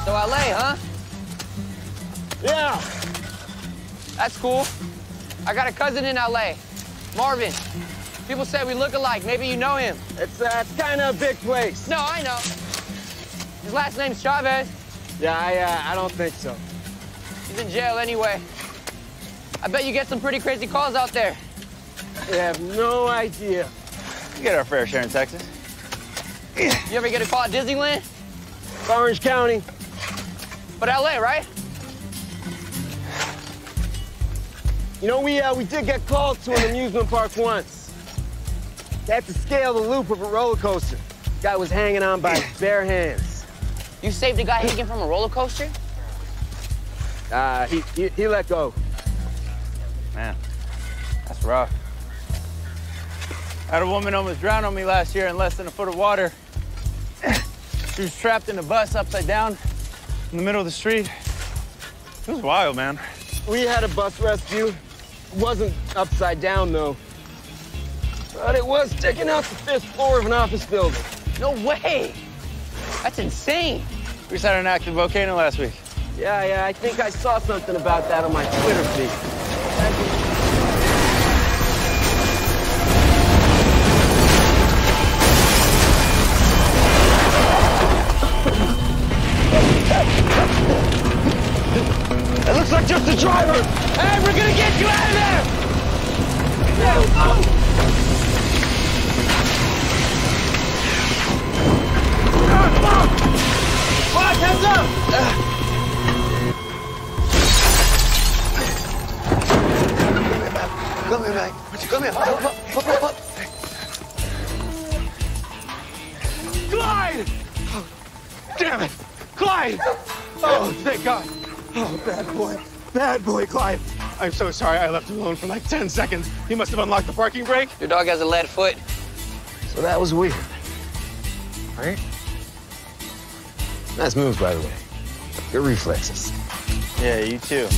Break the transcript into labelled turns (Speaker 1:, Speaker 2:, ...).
Speaker 1: So LA, huh?
Speaker 2: Yeah.
Speaker 1: That's cool. I got a cousin in LA, Marvin. People say we look alike. Maybe you know him.
Speaker 2: It's kind of a big place.
Speaker 1: No, I know. His last name's Chavez.
Speaker 2: Yeah, I don't think so.
Speaker 1: He's in jail anyway. I bet you get some pretty crazy calls out there.
Speaker 2: I have no idea.
Speaker 3: We get our fair share in Texas.
Speaker 1: You ever get a call at Disneyland?
Speaker 2: Orange County.
Speaker 1: But LA, right?
Speaker 2: You know, we did get called to an amusement park once. They had to scale the loop of a roller coaster. The guy was hanging on by his bare hands.
Speaker 1: You saved a guy hanging from a roller coaster?
Speaker 2: He let go.
Speaker 3: Man, that's rough. I had a woman almost drown on me last year in less than a foot of water. She was trapped in a bus upside down in the middle of the street. It was wild, man.
Speaker 2: We had a bus rescue. It wasn't upside down, though. But it was sticking out the fifth floor of an office building.
Speaker 1: No way! That's insane.
Speaker 3: We just had an active volcano last week.
Speaker 2: Yeah, I think I saw something about that on my Twitter feed. It looks like just the driver!
Speaker 1: Hey, we're gonna get you out of there!
Speaker 2: Fuck, heads up!
Speaker 1: Come here, man. Come here. Up.
Speaker 2: Clyde! Oh, damn it! Clyde! Oh, thank God. Oh, bad boy. Bad boy, Clyde. I'm so sorry I left him alone for like 10 seconds. He must have unlocked the parking brake.
Speaker 1: Your dog has a lead foot.
Speaker 2: So that was weird. Right? Nice moves, by the way. Good reflexes.
Speaker 3: Yeah, you too.